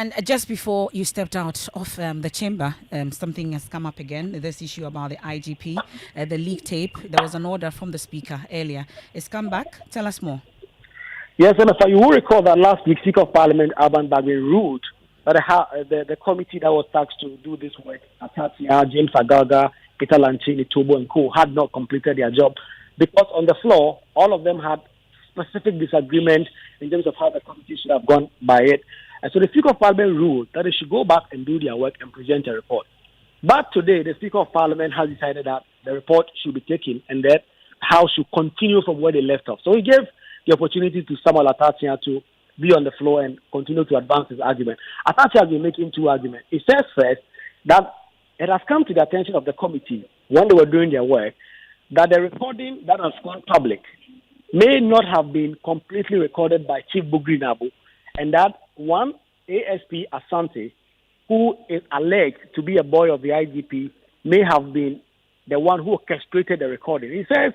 And just before you stepped out of the chamber, something has come up again. This issue about the IGP, the leak tape. There was an order from the speaker earlier. It's come back. Tell us more. Yes, Senator, you will recall that last week, Speaker of Parliament Alban Bagbin ruled that the committee that was tasked to do this work, Atatia, James Agaga, Peter Lanchini, Tobo, and Co., had not completed their job because on the floor, all of them had specific disagreement in terms of how the committee should have gone by it. And so the Speaker of Parliament ruled that they should go back and do their work and present a report. But today, the Speaker of Parliament has decided that the report should be taken and that House should continue from where they left off. So he gave the opportunity to Samuel Atatia to be on the floor and continue to advance his argument. Atatia has been making two arguments. He says first that it has come to the attention of the committee when they were doing their work that the recording that has gone public may not have been completely recorded by Chief Bugri Nabu, and that one ASP Asante, who is alleged to be a boy of the IGP, may have been the one who orchestrated the recording. He says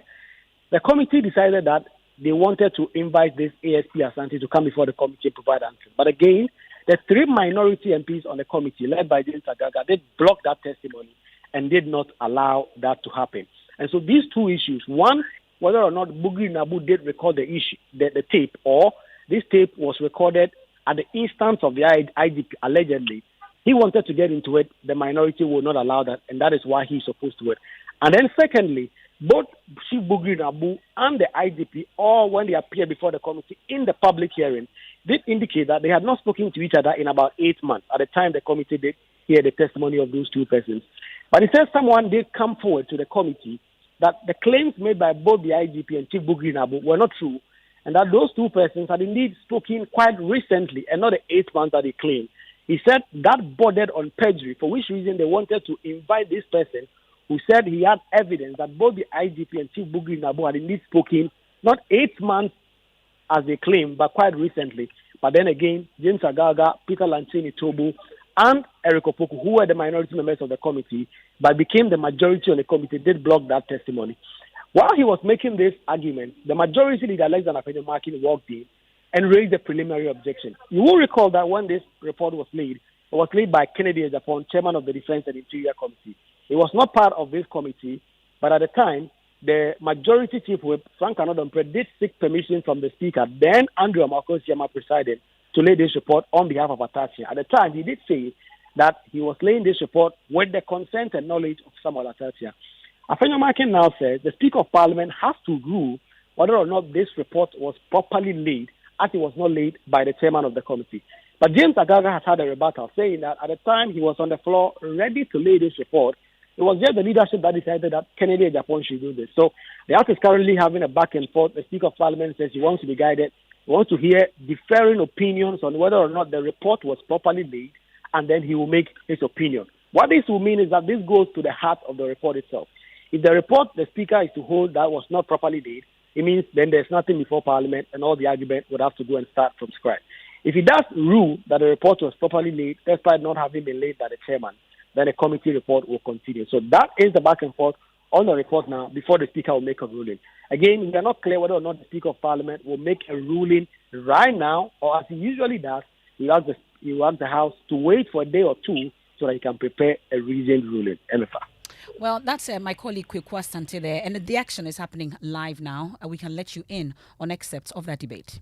the committee decided that they wanted to invite this ASP Asante to come before the committee and provide answers. But again, the three minority MPs on the committee, led by James Agaga, they blocked that testimony and did not allow that to happen. And so these two issues, one, whether or not Bugri Nabu did record the tape, or this tape was recorded at the instance of the IGP, allegedly, he wanted to get into it. The minority will not allow that, and that is why he's opposed to it. And then secondly, both Chief Bugri Nabu and the IGP, all when they appeared before the committee in the public hearing, did indicate that they had not spoken to each other in about 8 months at the time the committee did hear the testimony of those two persons. But it says someone did come forward to the committee that the claims made by both the IGP and Chief Bugri Nabu were not true, and that those two persons had indeed spoken quite recently and not the 8 months that they claimed. He said that bordered on perjury, for which reason they wanted to invite this person who said he had evidence that both the IGP and Chief Bugri Nabu had indeed spoken, not 8 months as they claimed, but quite recently. But then again, James Agaga, Peter Lanchini Tobu, and Eric Opoku, who were the minority members of the committee, but became the majority on the committee, did block that testimony. While he was making this argument, the majority leader, Alexander Afenyo-Markin, walked in and raised a preliminary objection. You will recall that when this report was laid, it was laid by Kennedy Ejapon, chairman of the Defense and Interior Committee. It was not part of this committee, but at the time, the majority chief whip, Frank Anodompre, did seek permission from the speaker, then Andrew Amakosiyama presided, to lay this report on behalf of Atatia. At the time, he did say that he was laying this report with the consent and knowledge of Samuel Atatia. Afenyo-Markin now says the Speaker of Parliament has to rule whether or not this report was properly laid, as it was not laid by the chairman of the committee. But James Agaga has had a rebuttal, saying that at the time he was on the floor ready to lay this report, it was just the leadership that decided that Kennedy Ejapon should do this. So the House is currently having a back and forth. The Speaker of Parliament says he wants to be guided. He wants to hear differing opinions on whether or not the report was properly laid, and then he will make his opinion. What this will mean is that this goes to the heart of the report itself. If the report the Speaker is to hold that was not properly laid, it means then there's nothing before Parliament and all the argument would have to go and start from scratch. If he does rule that the report was properly laid, despite not having been laid by the chairman, then a committee report will continue. So that is the back and forth on the report now before the Speaker will make a ruling. Again, we are not clear whether or not the Speaker of Parliament will make a ruling right now, or as he usually does, he wants the House to wait for a day or two so that he can prepare a reasoned ruling. MFA. Well, that's my colleague Kwekwa Sante there, and the action is happening live now. We can let you in on excerpts of that debate.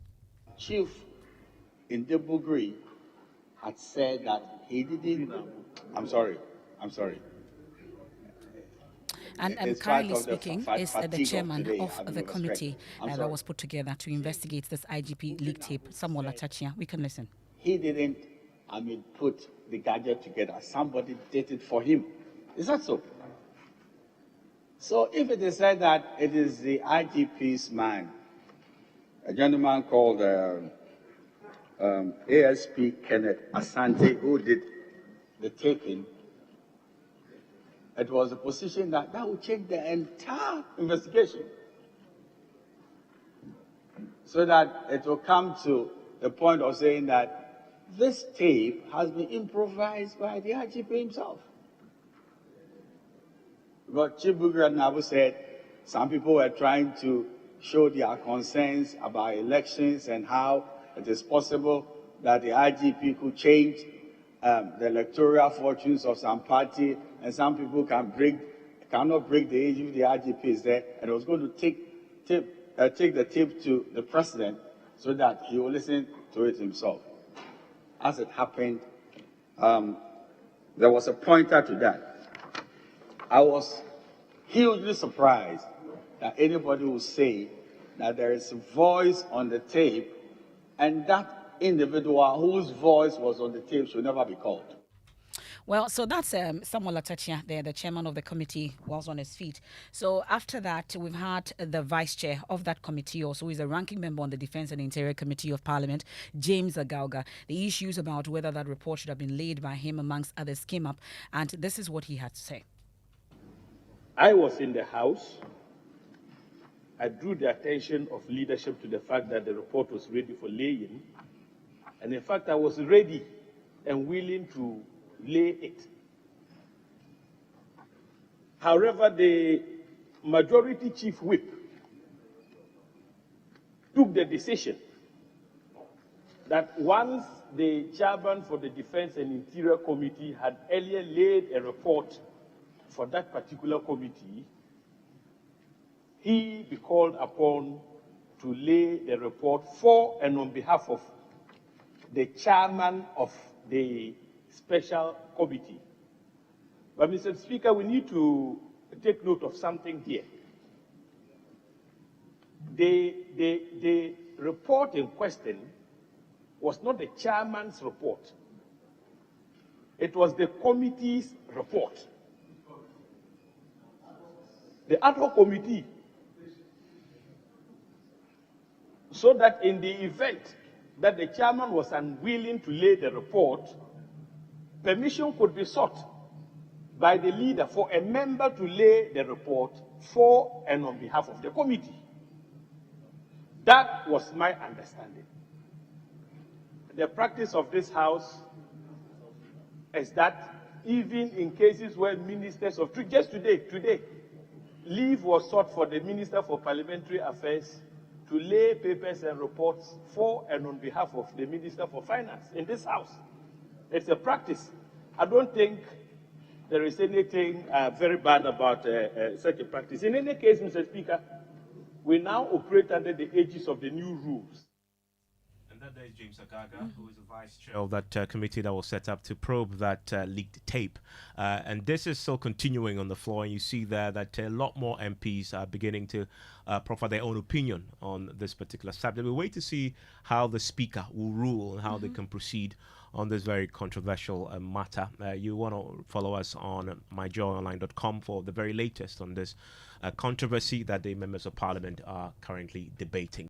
Chief Indebugri had said that he didn't. I'm sorry. And currently speaking is the chairman of the committee that was put together to investigate this IGP leak tape, Samuel Atatia. We can listen. He didn't, put the gadget together. Somebody did it for him. Is that so? So if it is said that it is the IGP's man, a gentleman called ASP Kenneth Asante, who did the taping, it was a position that would change the entire investigation. So that it will come to the point of saying that this tape has been improvised by the IGP himself. But Chief Bugri Nabu said some people were trying to show their concerns about elections and how it is possible that the IGP could change the electoral fortunes of some party, and some people cannot break the age if the IGP is there, and it was going to take the tape to the president so that he will listen to it himself. As it happened, there was a pointer to that. I was hugely surprised that anybody would say that there is a voice on the tape and that individual whose voice was on the tape should never be called. Well, so that's Samuel Atachia there, the chairman of the committee, was on his feet. So after that, we've had the vice chair of that committee, also who is a ranking member on the Defense and Interior Committee of Parliament, James Agauga. The issues about whether that report should have been laid by him, amongst others, came up, and this is what he had to say. I was in the House. I drew the attention of leadership to the fact that the report was ready for laying. And in fact, I was ready and willing to lay it. However, the majority chief whip took the decision that once the chairman for the Defense and Interior Committee had earlier laid a report for that particular committee, he be called upon to lay the report for and on behalf of the chairman of the special committee. But Mr. Speaker, we need to take note of something here. The report in question was not the chairman's report. It was the committee's report. The ad hoc committee, so that in the event that the chairman was unwilling to lay the report, permission could be sought by the leader for a member to lay the report for and on behalf of the committee. That was my understanding. The practice of this House is that even in cases where ministers of truth, just today, leave was sought for the Minister for Parliamentary Affairs to lay papers and reports for and on behalf of the Minister for Finance in this House. It's a practice. I don't think there is anything very bad about such a practice. In any case, Mr. Speaker, we now operate under the aegis of the new rules. And that there is James Agaga, who is the vice chair of that committee that was set up to probe that leaked tape. And this is still continuing on the floor. And you see there that a lot more MPs are beginning to proffer their own opinion on this particular subject. We wait to see how the Speaker will rule and how they can proceed on this very controversial matter. You want to follow us on myjoyonline.com for the very latest on this controversy that the members of Parliament are currently debating.